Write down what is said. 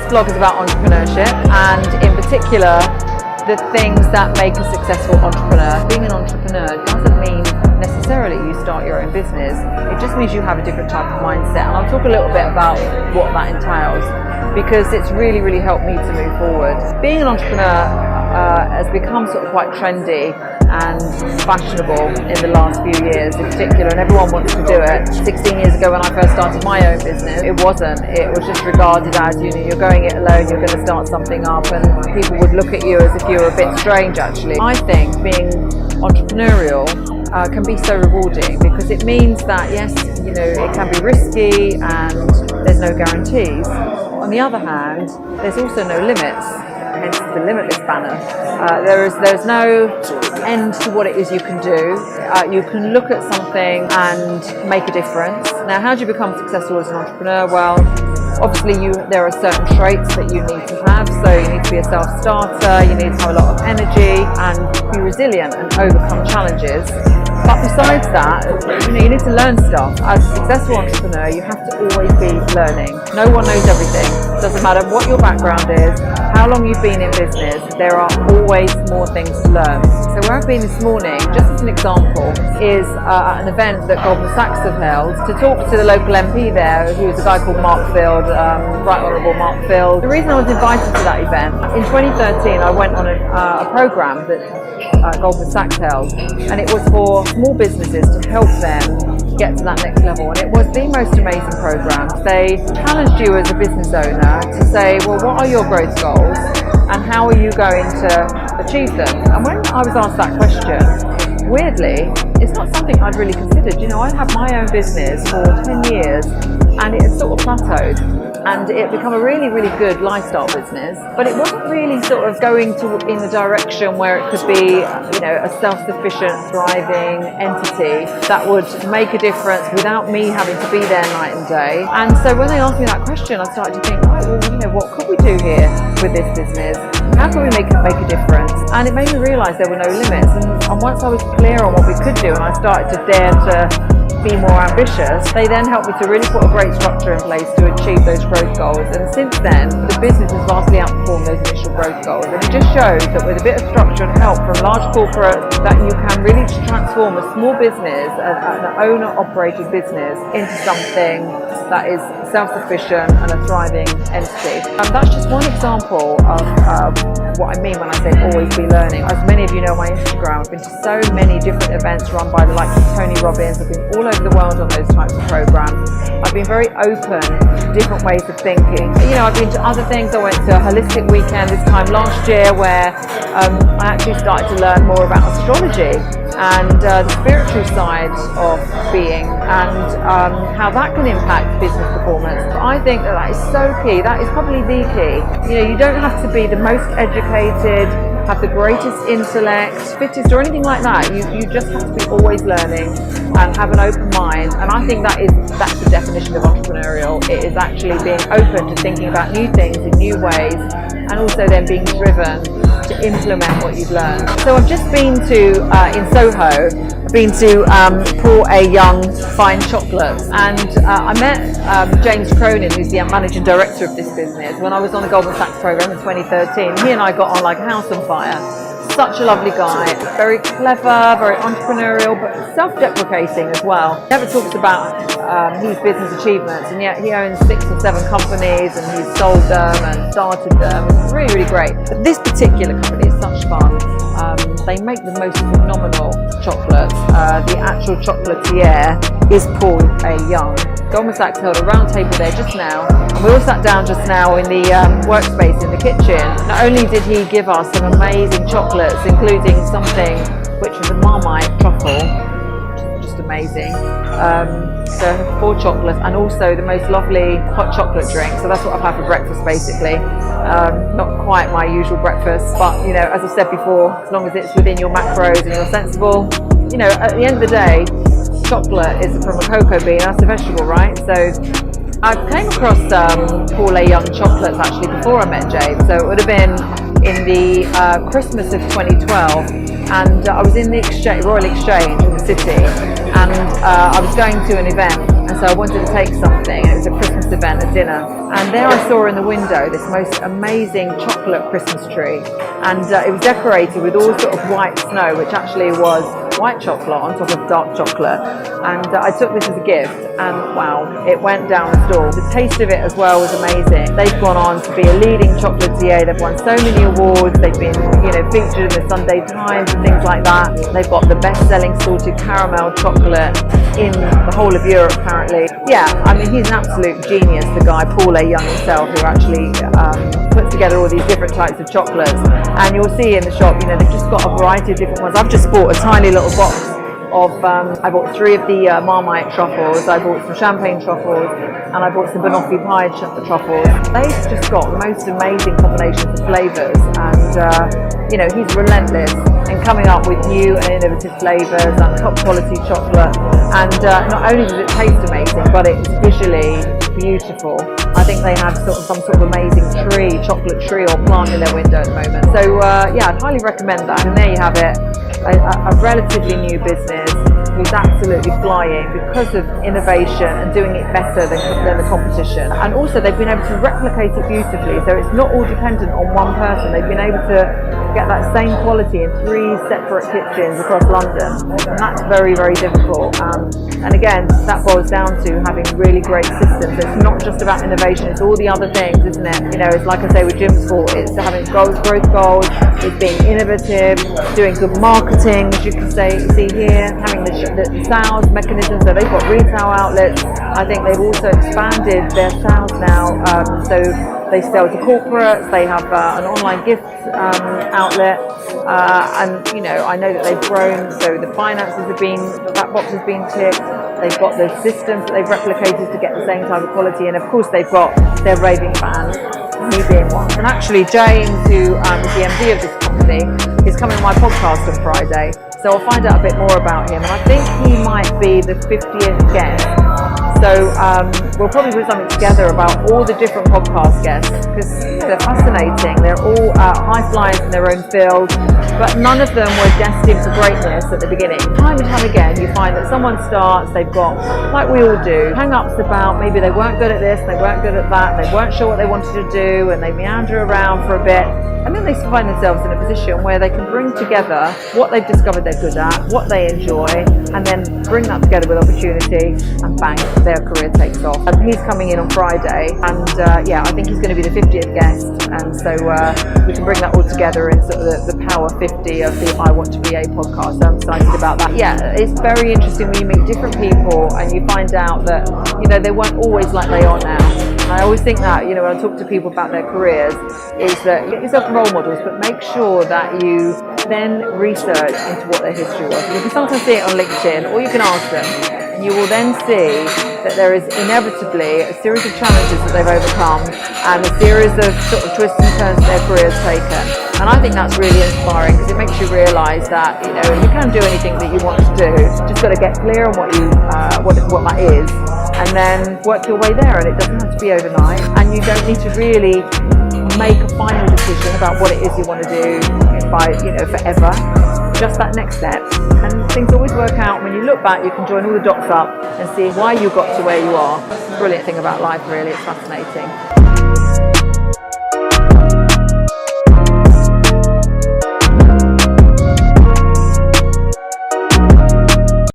blog is about entrepreneurship, and in particular the things that make a successful entrepreneur. Being an entrepreneur doesn't mean necessarily you start your own business. It just means you have a different type of mindset, and I'll talk a little bit about what that entails, because it's really helped me to move forward. Being an entrepreneur has become sort of quite trendy and fashionable in the last few years in particular, and everyone wants to do it. 16 years ago when I first started my own business, it wasn't. It was just regarded as, you're going it alone, you're going to start something up, and people would look at you as if you were a bit strange actually. I think being entrepreneurial can be so rewarding, because it means that yes, it can be risky and there's no guarantees. On the other hand, there's also no limits, hence the limitless banner. There's no end to what it is you can do. You can look at something and make a difference. Now, how do you become successful as an entrepreneur? Well, obviously there are certain traits that you need to have. So you need to be a self-starter, you need to have a lot of energy and be resilient and overcome challenges. But besides that, you need to learn stuff. As a successful entrepreneur, you have to always be learning. No one knows everything. It doesn't matter what your background is, how long you've been in business, there are always more things to learn. So where I've been this morning, just as an example, is at an event that Goldman Sachs have held to talk to the local MP there, who is a guy called Mark Field, Right Honourable Mark Field. The reason I was invited to that event, in 2013 I went on a programme that Goldman Sachs held, and it was for small businesses to help them get to that next level, and it was the most amazing program. They challenged you as a business owner to say, well, what are your growth goals and how are you going to achieve them? And when I was asked that question, weirdly, it's not something I'd really considered. I'd had my own business for 10 years and it had sort of plateaued, and it had become a really good lifestyle business, but it wasn't really sort of going in the direction where it could be a self-sufficient, thriving entity that would make a difference without me having to be there night and day. And so when they asked me that question, I started to think, what could we do here with this business? How can we make a difference? And it made me realise there were no limits, and once I was clear on what we could do and I started to dare to be more ambitious, they then helped me to really put a great structure in place to achieve those growth goals. And since then, the business has vastly outperformed those initial growth goals. And it just shows that with a bit of structure and help from large corporates, that you can really transform a small business, an owner-operated business, into something that is self-sufficient and a thriving entity. And that's just one example of what I mean when I say always be learning. As many of you know on my Instagram, I've been to so many different events run by the likes of Tony Robbins. I've been all over the world on those types of programs. I've been very open to different ways of thinking. I've been to other things. I went to a holistic weekend this time last year where I actually started to learn more about astrology and the spiritual side of being, and how that can impact business performance. I think that is so key. That is probably the key. You don't have to be the most educated, have the greatest intellect, fittest or anything like that. You just have to be always learning and have an open mind. And I think that's the definition of entrepreneurial. It is actually being open to thinking about new things in new ways, and also then being driven to implement what you've learned. So I've just been to, in Soho, I've been to Pour A Young Fine Chocolates, and I met James Cronin, who's the managing director of this business, when I was on the Goldman Sachs program in 2013. He and I got on like a house on fire. Such a lovely guy, very clever, very entrepreneurial, but self-deprecating as well. He never talks about his business achievements, and yet he owns 6 or 7 companies and he's sold them and started them. It's really great. But this particular company is such fun. They make the most phenomenal chocolates. The actual chocolatier is Paul A. Young. Goldman Sachs held a round table there just now, and we all sat down just now in the workspace in the kitchen. Not only did he give us some amazing chocolates, including something which was a Marmite truffle, just amazing, so 4 chocolates, and also the most lovely hot chocolate drink. So that's what I've had for breakfast basically. Not quite my usual breakfast, but as I said before, as long as it's within your macros and you're sensible, at the end of the day, chocolate is from a cocoa bean, that's a vegetable, right? So I came across Paul A. Young chocolates actually before I met James, so it would have been in the Christmas of 2012, and I was in the Royal Exchange in the city, and I was going to an event, And so I wanted to take something. It was a Christmas event, a dinner. And there I saw in the window this most amazing chocolate Christmas tree. And it was decorated with all sort of white snow, which actually was white chocolate on top of dark chocolate. And I took this as a gift, and wow, it went down the store. The taste of it as well was amazing. They've gone on to be a leading chocolatier. They've won so many awards. They've been, featured in the Sunday Times and things like that. They've got the best-selling salted caramel chocolate in the whole of Europe, apparently. Yeah, I mean, he's an absolute genius, the guy, Paul A. Young himself, who actually puts together all these different types of chocolates. And you'll see in the shop, they've just got a variety of different ones. I've just bought a tiny little box of, I bought 3 of the Marmite truffles, I bought some champagne truffles, and I bought some banoffee pie truffles. They've just got the most amazing combinations of flavours, and he's relentless in coming up with new and innovative flavours and top quality chocolate. And not only does it taste amazing, but it's visually beautiful. I think they have some sort of amazing chocolate tree or plant in their window at the moment. So I'd highly recommend that. And there you have it, a relatively new business who's absolutely flying because of innovation and doing it better than the competition. And also they've been able to replicate it beautifully, so it's not all dependent on one person. They've been able to get that same quality in 3 separate kitchens across London, and that's very, very difficult. And again, that boils down to having really great systems. It's not just about innovation, it's all the other things, isn't it? It's like I say with Jim Sport, it's having growth goals, it's being innovative, doing good marketing, as you can see here, having the sales mechanisms. So they've got retail outlets. I think they've also expanded their sales now, so they sell to corporates. They have an online gift outlet, and I know that they've grown. So the finances that box has been ticked. They've got the systems that they've replicated to get the same type of quality, and of course they've got their raving fans, me being one. And actually James, who is the MD of this company, is coming on my podcast on Friday. So I'll find out a bit more about him, and I think he might be the 50th guest. So we'll probably put something together about all the different podcast guests, because they're fascinating. They're all high flyers in their own field, but none of them were destined for greatness at the beginning. Time and time again, you find that someone starts, they've got, like we all do, hang-ups about maybe they weren't good at this, they weren't good at that, they weren't sure what they wanted to do, and they meander around for a bit. And then they find themselves in a position where they can bring together what they've discovered they're good at, what they enjoy, and then bring that together with opportunity, and bang, their career takes off. He's coming in on Friday, and I think he's going to be the 50th guest, and so we can bring that all together in sort of the Power 50 of the I Want to Be a podcast. So I'm excited about that. Yeah, it's very interesting when you meet different people and you find out that, they weren't always like they are now. And I always think that, when I talk to people about their careers, is that you get yourself role models, but make sure that you then research into what their history was. And you can sometimes see it on LinkedIn, or you can ask them, and you will then see that there is inevitably a series of challenges that they've overcome and a series of sort of twists and turns that their career's taken. And I think that's really inspiring, because it makes you realise that you can do anything that you want to do. Just got to get clear on what that is, and then work your way there. And it doesn't have to be overnight, and you don't need to really make a final decision about what it is you want to do by forever. Just that next step, and things always work out. When you look back, you can join all the dots up and see why you got to where you are. Brilliant thing about life, really. It's fascinating.